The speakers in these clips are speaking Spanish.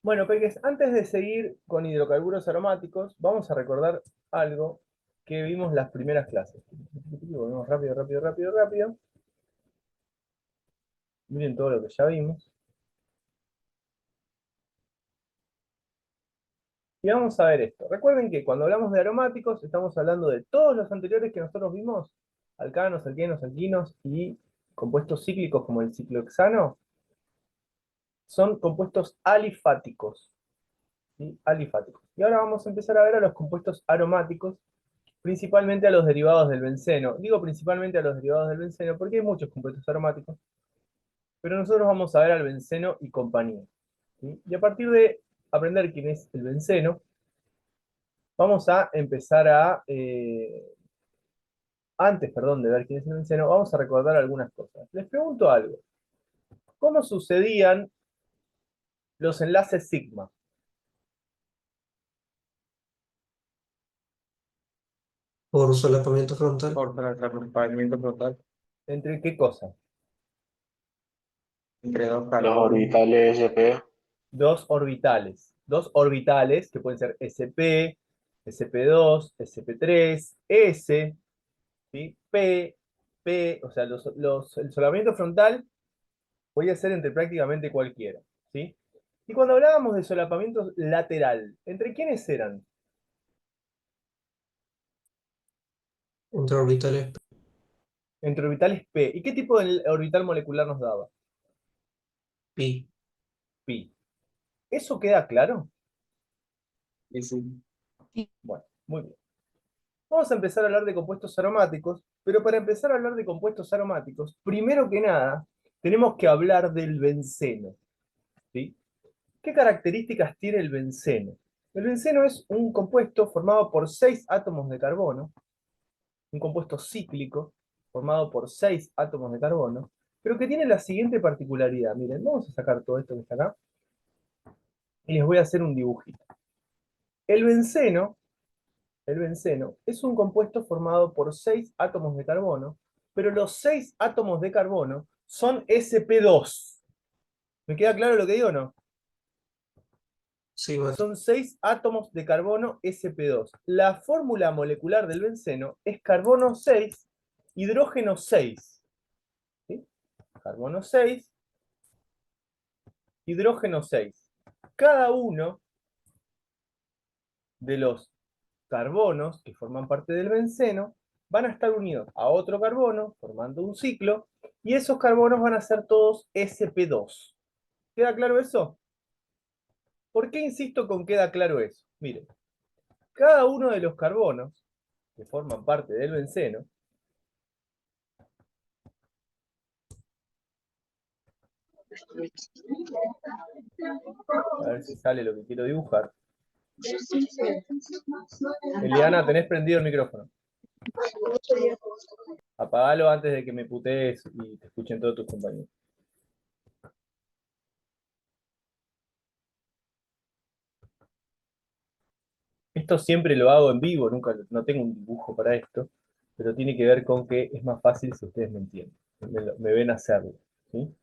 Bueno, Peques, antes de seguir con hidrocarburos aromáticos, vamos a recordar algo que vimos las primeras clases. Volvemos rápido, rápido, rápido, rápido. Miren todo lo que ya vimos. Y vamos a ver esto. Recuerden que cuando hablamos de aromáticos, estamos hablando de todos los anteriores que nosotros vimos, alcanos, alquenos, alquinos y compuestos cíclicos como el ciclohexano, son compuestos alifáticos. ¿Sí? Alifáticos. Y ahora vamos a empezar a ver a los compuestos aromáticos, principalmente a los derivados del benceno. Digo principalmente a los derivados del benceno porque hay muchos compuestos aromáticos, pero nosotros vamos a ver al benceno y compañía. ¿Sí? Y a partir de aprender quién es el benceno, vamos a empezar antes, perdón, de ver quién es el benceno, vamos a recordar algunas cosas. Les pregunto algo. ¿Cómo sucedían los enlaces sigma? Por solapamiento frontal. Por fragmentamiento frontal ¿Entre qué cosas? entre dos Los carbonos. orbitales SP. Dos orbitales. Dos orbitales que pueden ser sp, sp2, sp3, s, ¿sí? P, o sea, el solapamiento frontal podía ser entre prácticamente cualquiera, ¿sí? Y cuando hablábamos de solapamiento lateral, ¿entre quiénes eran? Entre orbitales Entre orbitales P. ¿Y qué tipo de orbital molecular nos daba? pi. Pi. ¿Eso queda claro? Y sí, Bueno, muy bien. Vamos a empezar a hablar de compuestos aromáticos, pero para empezar a hablar de compuestos aromáticos, primero que nada, tenemos que hablar del benceno, ¿sí? ¿Qué características tiene el benceno? El benceno es un compuesto formado por 6 átomos de carbono, un compuesto cíclico formado por 6 átomos de carbono, pero que tiene la siguiente particularidad. Miren, vamos a sacar todo esto que está acá y les voy a hacer un dibujito. El benceno, el benceno es un compuesto formado por 6 átomos de carbono, pero los 6 átomos de carbono son sp2. ¿Me queda claro lo que digo o no? Sí, maestro. Son 6 átomos de carbono sp2. La fórmula molecular del benceno es carbono 6, hidrógeno 6. ¿Sí? Carbono 6, hidrógeno 6. Cada uno de los carbonos que forman parte del benceno van a estar unidos a otro carbono, formando un ciclo, y esos carbonos van a ser todos sp2. ¿Queda claro eso? ¿Por qué insisto con queda claro eso? Miren, cada uno de los carbonos que forman parte del benceno, a ver si sale lo que quiero dibujar. Eliana, tenés prendido el micrófono. Apagalo antes de que me putees y te escuchen todos tus compañeros. Esto siempre lo hago en vivo, nunca, no tengo un dibujo para esto, pero tiene que ver con que es más fácil si ustedes me entienden, me ven hacerlo, ¿sí?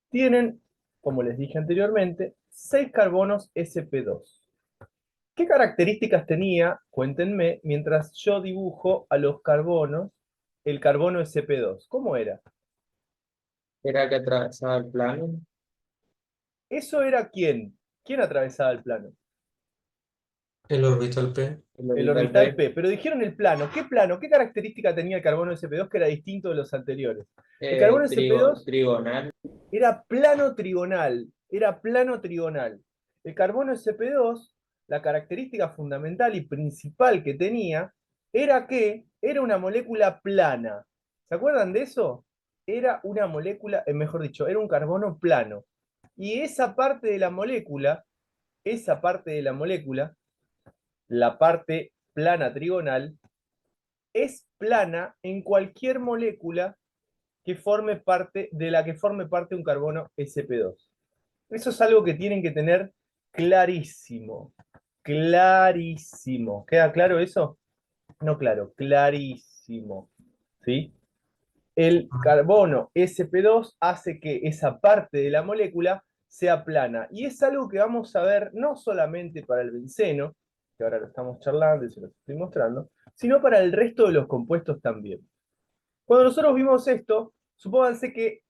Tienen, como les dije anteriormente, 6 carbonos sp2. ¿Qué características tenía? Cuéntenme, mientras yo dibujo a los carbonos, el carbono sp2. ¿Cómo era? era que atravesaba el plano. ¿Eso era quién? ¿Quién atravesaba el plano? El orbital P. El El orbital orbital P, P. Pero dijeron el plano. ¿Qué plano? ¿Qué característica tenía el carbono sp2 que era distinto de los anteriores? El carbono sp2 trigonal. era plano trigonal. Era plano trigonal. El carbono sp2, la característica fundamental y principal que tenía, era que era una molécula plana. ¿Se acuerdan de eso? Era una molécula, mejor dicho, era un carbono plano. Y esa parte de la molécula, la parte plana trigonal, es plana en cualquier molécula que forme parte, de la que forme parte un carbono sp2. Eso es algo que tienen que tener clarísimo. Clarísimo. ¿Queda claro eso? No claro, clarísimo. ¿Sí? El carbono sp2 hace que esa parte de la molécula sea plana. Y es algo que vamos a ver no solamente para el benceno, que ahora lo estamos charlando y se lo estoy mostrando, sino para el resto de los compuestos también. Cuando nosotros vimos esto, supónganse que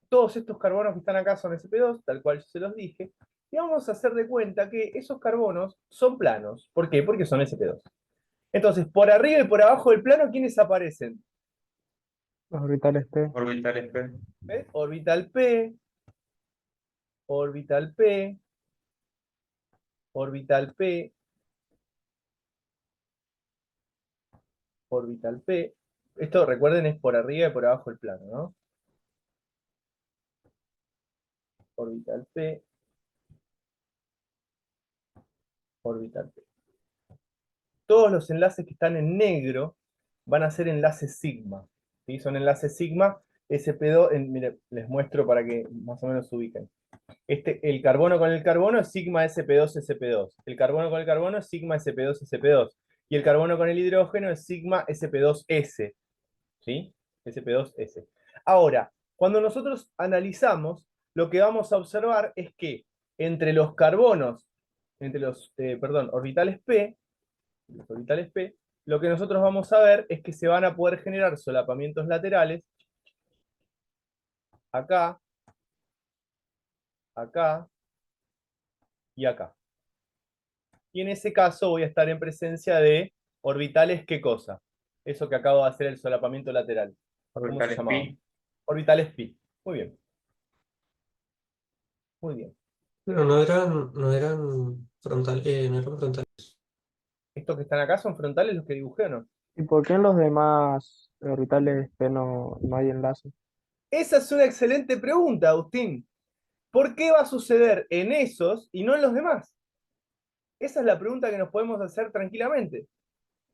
todos estos carbonos que están acá son sp2, tal cual yo se los dije, y vamos a hacer de cuenta que esos carbonos son planos. ¿Por qué? Porque son sp2. Entonces, por arriba y por abajo del plano, ¿quiénes aparecen? Los orbitales P. Orbitales P. ¿Ves? Orbital P, orbital P, orbital P, orbital P. Esto, recuerden, es por arriba y por abajo del plano, ¿no? Orbital P, orbital P. Todos los enlaces que están en negro van a ser enlaces sigma. ¿Sí? Son enlaces sigma, sp2, mire, les muestro para que más o menos se ubiquen. El carbono con el carbono es sigma sp2 sp2. El carbono con el carbono es sigma sp2 sp2. Y el carbono con el hidrógeno es sigma sp2s. ¿Sí? sp2s. Ahora, cuando nosotros analizamos, lo que vamos a observar es que entre los carbonos, entre los, orbitales P, lo que nosotros vamos a ver es que se van a poder generar solapamientos laterales acá, acá y acá. Y en ese caso voy a estar en presencia de orbitales, ¿qué cosa? Eso que acabo de hacer el solapamiento lateral. ¿Cómo se Orbitales llamaba? pi. Orbitales pi. Muy bien. Muy bien. Pero no eran frontales. Estos que están acá son frontales los que dibujé, ¿o no? ¿Y por qué en los demás orbitales P no hay enlace? Esa es una excelente pregunta, Agustín. ¿Por qué va a suceder en esos y no en los demás? Esa es la pregunta que nos podemos hacer tranquilamente.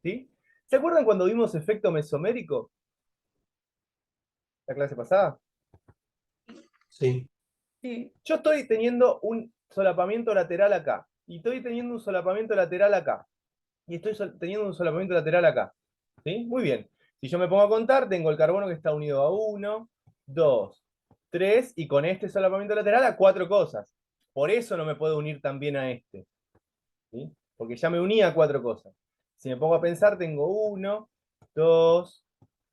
¿Sí? ¿Se acuerdan cuando vimos efecto mesomérico? La clase pasada. Sí. Y yo estoy teniendo un solapamiento lateral acá. Y estoy teniendo un solapamiento lateral acá. Y estoy teniendo un solapamiento lateral acá. ¿Sí? Muy bien. Si yo me pongo a contar, tengo el carbono que está unido a 1, 2, 3, y con este solapamiento lateral a 4 cosas. Por eso no me puedo unir también a este. ¿Sí? Porque ya me uní a 4 cosas. Si me pongo a pensar, tengo 1, 2,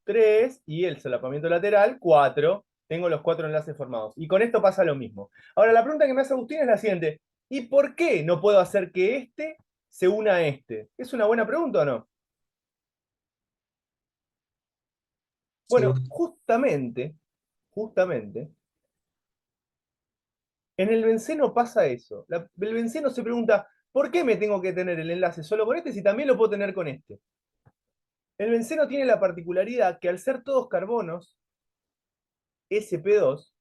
3, y el solapamiento lateral, 4. Tengo los 4 enlaces formados. Y con esto pasa lo mismo. Ahora, la pregunta que me hace Agustín es la siguiente. ¿Y por qué no puedo hacer que este se una a este? ¿Es una buena pregunta o no? Sí. Bueno, justamente, en el benceno pasa eso. El benceno se pregunta, ¿por qué me tengo que tener el enlace solo con este si también lo puedo tener con este? El benceno tiene la particularidad que al ser todos carbonos, sp2,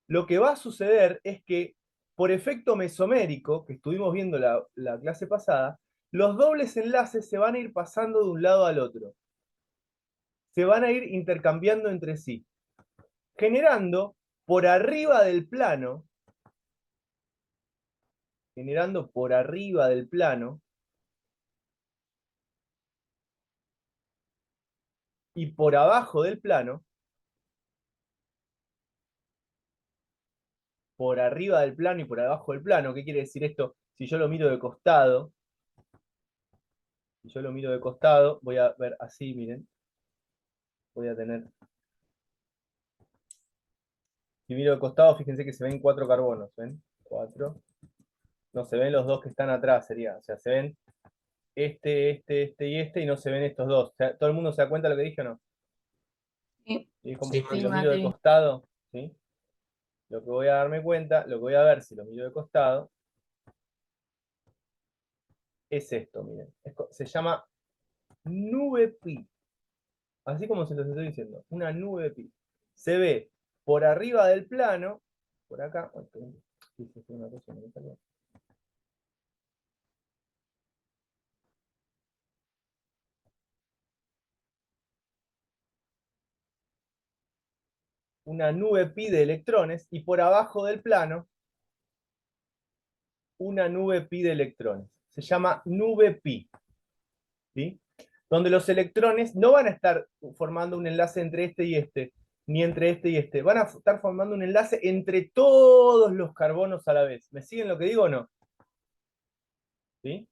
lo que va a suceder es que, por efecto mesomérico, que estuvimos viendo la clase pasada, los dobles enlaces se van a ir pasando de un lado al otro. Se van a ir intercambiando entre sí, generando por arriba del plano, y por abajo del plano, por arriba del plano y por abajo del plano. ¿Qué quiere decir esto? Si yo lo miro de costado, voy a ver así, miren. Voy a tener... Si miro de costado, fíjense que se ven 4 carbonos, ¿ven? 4. No se ven los dos que están atrás, sería. O sea, se ven este y este, y no se ven estos dos. O sea, ¿todo el mundo se da cuenta de lo que dije o no? Sí, Y como Sí, si sí, lo miro de Mati. costado, ¿sí? Lo que voy a darme cuenta, lo que voy a ver si lo miro de costado, es esto, miren. Se llama nube pi. Así como se los estoy diciendo, una nube pi. Se ve por arriba del plano, por acá, una nube pi de electrones, y por abajo del plano, una nube pi de electrones. Se llama nube pi. ¿Sí? Donde los electrones no van a estar formando un enlace entre este y este, ni entre este y este. Van a estar formando un enlace entre todos los carbonos a la vez. ¿Me siguen lo que digo o no? ¿Sí?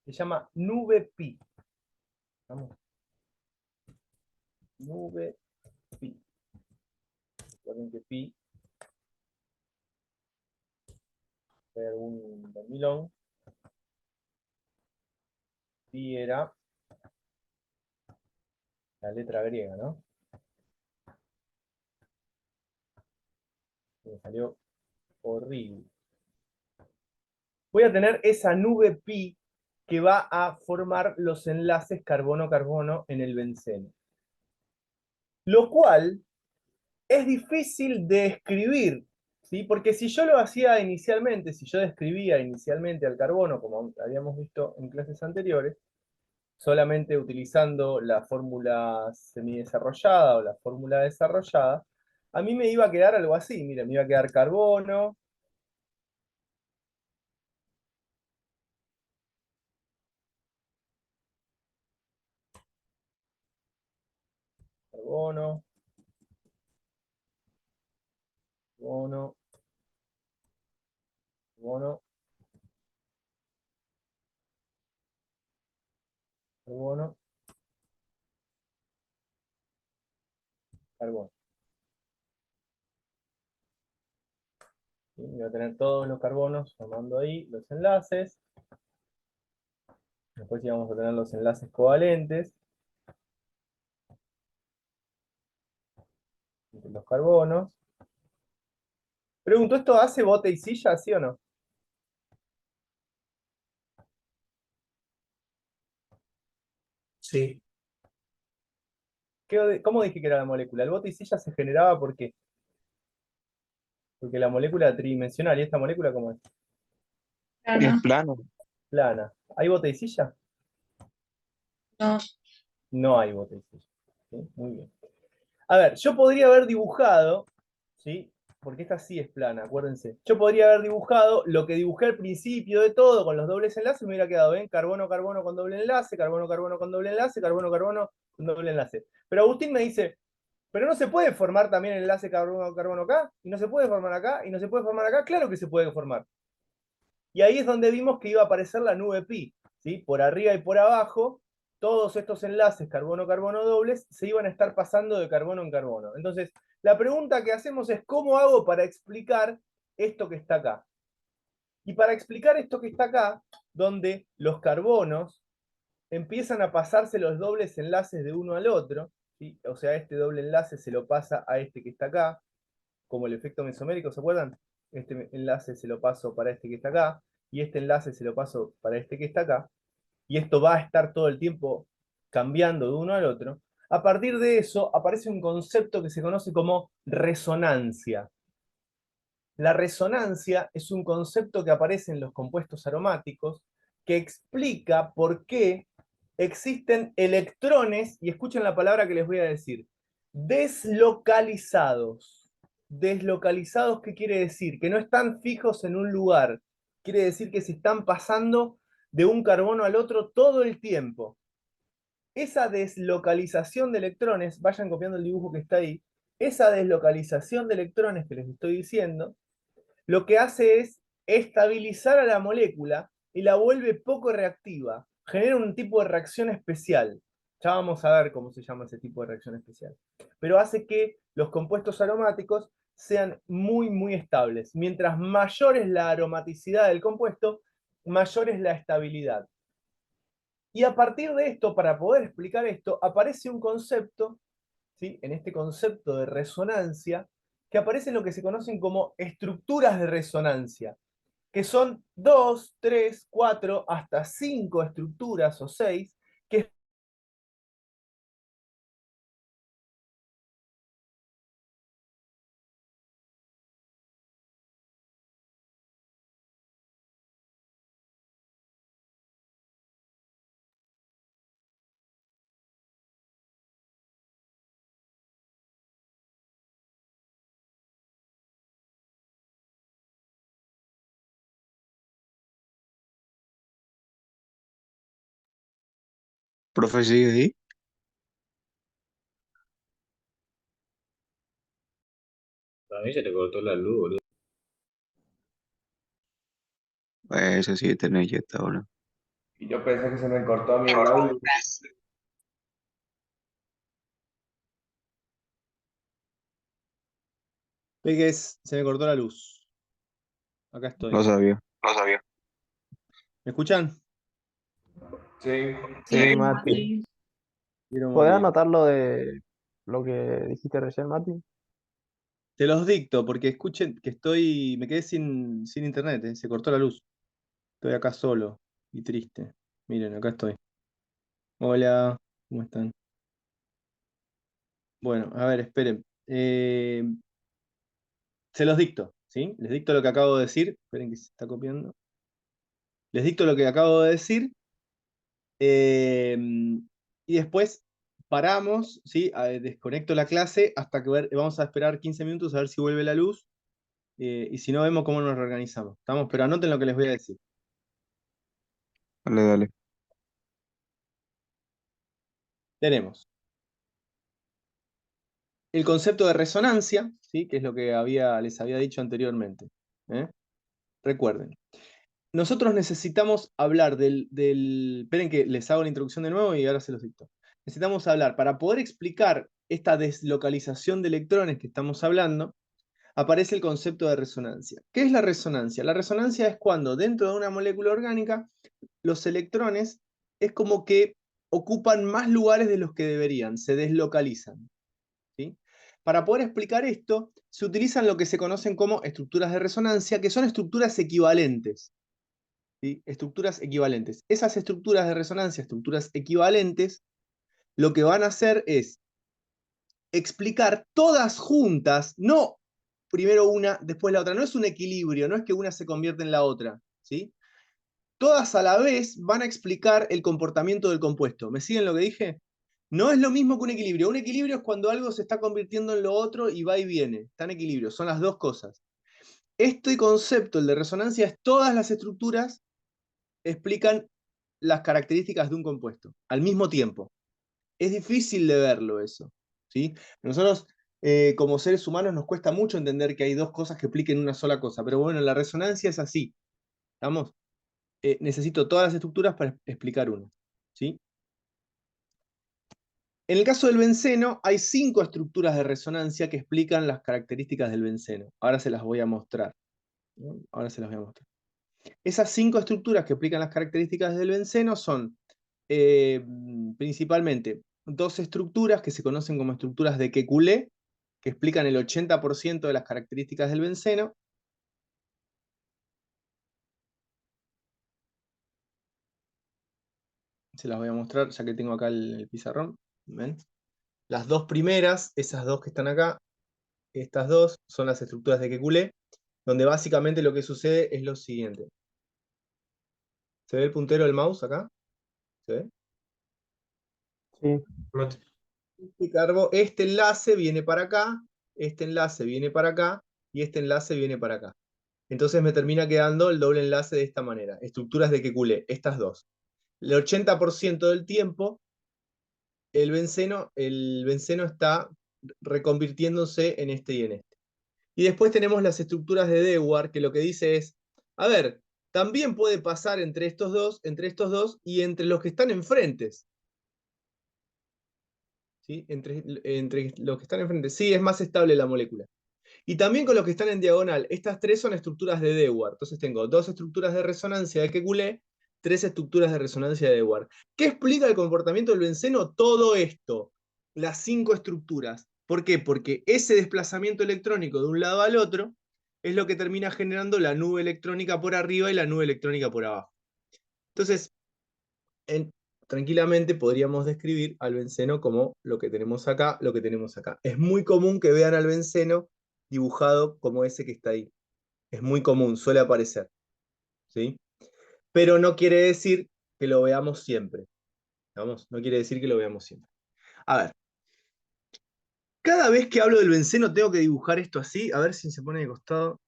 Se llama nube pi. Vamos. Nube pi. Recuerden que pi era un dormilón. Pi era la letra griega, ¿no? Me salió horrible. Voy a tener esa nube pi que va a formar los enlaces carbono-carbono en el benceno. Lo cual es difícil de escribir, ¿sí? Porque si yo lo hacía inicialmente, si yo describía inicialmente al carbono, como habíamos visto en clases anteriores, solamente utilizando la fórmula semidesarrollada o la fórmula desarrollada, a mí me iba a quedar algo así, miren, me iba a quedar carbono, carbono, carbono, carbono, carbono, carbono. ¿Sí? Voy a tener todos los carbonos formando ahí los enlaces. Después íbamos a tener los enlaces covalentes entre los carbonos. Pregunto, ¿esto hace bote y silla, sí o no? Sí. ¿Cómo dije que era la molécula? El bote y silla se generaba porque la molécula tridimensional, ¿y esta molécula cómo es? Es plano. Plana. ¿Hay bote y silla? No. No hay bote y silla. ¿Sí? Muy bien. A ver, yo podría haber dibujado, ¿sí? Porque esta sí es plana, acuérdense. Yo podría haber dibujado lo que dibujé al principio de todo con los dobles enlaces, me hubiera quedado, ¿ven? Carbono, carbono con doble enlace, carbono, carbono con doble enlace, carbono, carbono con doble enlace. Pero Agustín me dice, pero no se puede formar también el enlace carbono, carbono acá, y no se puede formar acá, y no se puede formar acá. Claro que se puede formar. Y ahí es donde vimos que iba a aparecer la nube pi, ¿sí? Por arriba y por abajo, todos estos enlaces carbono-carbono dobles se iban a estar pasando de carbono en carbono. Entonces, la pregunta que hacemos es, ¿cómo hago para explicar esto que está acá? Y para explicar esto que está acá, donde los carbonos empiezan a pasarse los dobles enlaces de uno al otro, ¿sí? O sea, este doble enlace se lo pasa a este que está acá, como el efecto mesomérico, ¿se acuerdan? Este enlace se lo paso para este que está acá, y este enlace se lo paso para este que está acá, y esto va a estar todo el tiempo cambiando de uno al otro. A partir de eso aparece un concepto que se conoce como resonancia. La resonancia es un concepto que aparece en los compuestos aromáticos que explica por qué existen electrones, y escuchen la palabra que les voy a decir, deslocalizados. Deslocalizados, ¿qué quiere decir? Que no están fijos en un lugar. Quiere decir que se están pasando de un carbono al otro todo el tiempo. Esa deslocalización de electrones, vayan copiando el dibujo que está ahí, esa deslocalización de electrones que les estoy diciendo, lo que hace es estabilizar a la molécula y la vuelve poco reactiva. Genera un tipo de reacción especial. Ya vamos a ver cómo se llama ese tipo de reacción especial. Pero hace que los compuestos aromáticos sean muy, muy estables. Mientras mayor es la aromaticidad del compuesto, mayor es la estabilidad. Y a partir de esto, para poder explicar esto, aparece un concepto, ¿sí? En este concepto de resonancia, que aparecen lo que se conocen como estructuras de resonancia, que son 2, 3, 4, hasta 5 estructuras o 6, que Profe, sigue ahí. A mí se le cortó la luz, boludo. Eso sí, tenés ya hasta ahora. Y yo pensé que se me cortó a mí el audio. Pegues, se me cortó la luz. Acá estoy. No sabía. ¿Me escuchan? Sí. Sí, Mati. Quiero ¿Podés morir. anotar lo de lo que dijiste recién, Mati? Te los dicto porque escuchen que me quedé sin internet, se cortó la luz. Estoy acá solo y triste. Miren, acá estoy. Hola, ¿cómo están? Bueno, a ver, esperen. Se los dicto, ¿sí? Les dicto lo que acabo de decir. Esperen que se está copiando. Les dicto lo que acabo de decir. Y después paramos, ¿sí? Desconecto la clase hasta que vamos a esperar 15 minutos a ver si vuelve la luz. Y si no, vemos cómo nos reorganizamos. ¿Estamos? Pero anoten lo que les voy a decir. Dale, dale. Tenemos el concepto de resonancia, ¿sí? Que es lo que les había dicho anteriormente. ¿eh? Recuerden. Nosotros necesitamos hablar Esperen que les hago la introducción de nuevo y ahora se los dicto. Necesitamos hablar, para poder explicar esta deslocalización de electrones que estamos hablando, aparece el concepto de resonancia. ¿Qué es la resonancia? La resonancia es cuando dentro de una molécula orgánica los electrones es como que ocupan más lugares de los que deberían, se deslocalizan. ¿sí? Para poder explicar esto, se utilizan lo que se conocen como estructuras de resonancia, que son estructuras equivalentes. ¿sí? Estructuras equivalentes. Esas estructuras de resonancia, estructuras equivalentes, lo que van a hacer es explicar todas juntas, no primero una, después la otra. No es un equilibrio, no es que una se convierte en la otra. ¿sí? Todas a la vez van a explicar el comportamiento del compuesto. ¿Me siguen lo que dije? No es lo mismo que un equilibrio. Un equilibrio es cuando algo se está convirtiendo en lo otro y va y viene. Está en equilibrio, son las dos cosas. Este concepto, el de resonancia, es todas las estructuras explican las características de un compuesto al mismo tiempo. Es difícil de verlo eso. ¿sí? Nosotros, como seres humanos, nos cuesta mucho entender que hay dos cosas que expliquen una sola cosa, pero bueno, la resonancia es así. ¿Estamos? Necesito todas las estructuras para explicar una. ¿sí? En el caso del benceno, hay 5 estructuras de resonancia que explican las características del benceno. Ahora se las voy a mostrar. ¿no? Ahora se las voy a mostrar. Esas 5 estructuras que explican las características del benceno son principalmente 2 estructuras que se conocen como estructuras de Kekulé, que explican el 80% de las características del benceno. Se las voy a mostrar ya que tengo acá el pizarrón. ¿Ven? Las dos primeras, esas dos que están acá, estas dos son las estructuras de Kekulé, donde básicamente lo que sucede es lo siguiente. ¿Se ve el puntero del mouse acá? ¿Se ve? Sí. Este enlace viene para acá, este enlace viene para acá, y este enlace viene para acá. Entonces me termina quedando el doble enlace de esta manera. Estructuras de Kekulé, estas dos. El 80% del tiempo, el benceno está reconvirtiéndose en este y en este. Y después tenemos las estructuras de Dewar, que lo que dice es, a ver, también puede pasar entre estos dos y entre los que están enfrentes. ¿Sí? Entre los que están enfrente. Sí, es más estable la molécula. Y también con los que están en diagonal. Estas 3 son estructuras de Dewar. Entonces tengo 2 estructuras de resonancia de Kekulé, 3 estructuras de resonancia de Dewar. ¿Qué explica el comportamiento del benceno? Todo esto. Las 5 estructuras. ¿Por qué? Porque ese desplazamiento electrónico de un lado al otro es lo que termina generando la nube electrónica por arriba y la nube electrónica por abajo. Entonces, tranquilamente podríamos describir al benceno como lo que tenemos acá, lo que tenemos acá. Es muy común que vean al benceno dibujado como ese que está ahí. Es muy común, suele aparecer. ¿sí? Pero no quiere decir que lo veamos siempre. ¿Vamos? No quiere decir que lo veamos siempre. A ver. Cada vez que hablo del benceno tengo que dibujar esto así. A ver si se pone de costado.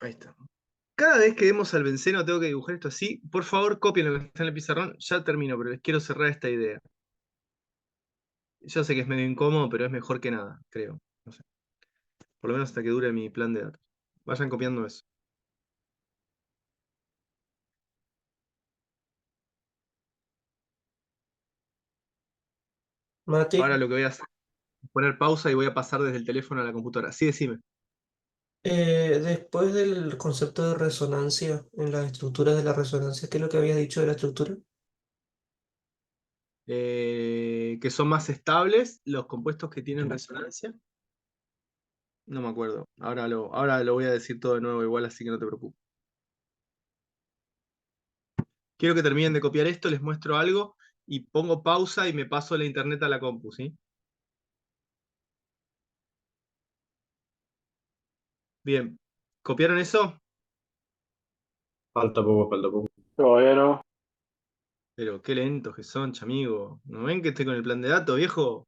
Ahí está. Cada vez que vemos al benceno tengo que dibujar esto así. Por favor, copien lo que está en el pizarrón. Ya termino, pero les quiero cerrar esta idea. Yo sé que es medio incómodo, pero es mejor que nada, creo. No sé. Por lo menos hasta que dure mi plan de datos. Vayan copiando eso. Mati, Ahora lo que voy a hacer es poner pausa y voy a pasar desde el teléfono a la computadora. Sí, decime. después del concepto de resonancia en las estructuras de la resonancia, ¿qué es lo que habías dicho de la estructura? Que son más estables los compuestos que tienen resonancia. No me acuerdo. Ahora lo voy a decir todo de nuevo igual, así que no te preocupes. Quiero que terminen de copiar esto, les muestro algo y pongo pausa y me paso la internet a la compu, ¿sí? Bien. ¿Copiaron eso? Falta poco, falta poco. Todavía no. Pero qué lentos que son, chamigo. ¿No ven que estoy con el plan de datos, viejo?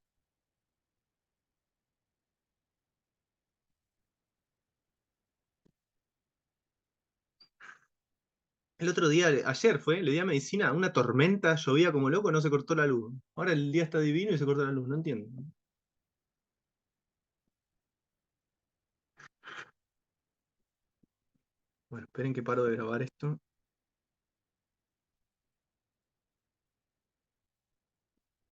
El otro día, ayer fue, le di a medicina, una tormenta, llovía como loco, no se cortó la luz. Ahora el día está divino y se cortó la luz, no entiendo. Bueno, esperen que paro de grabar esto.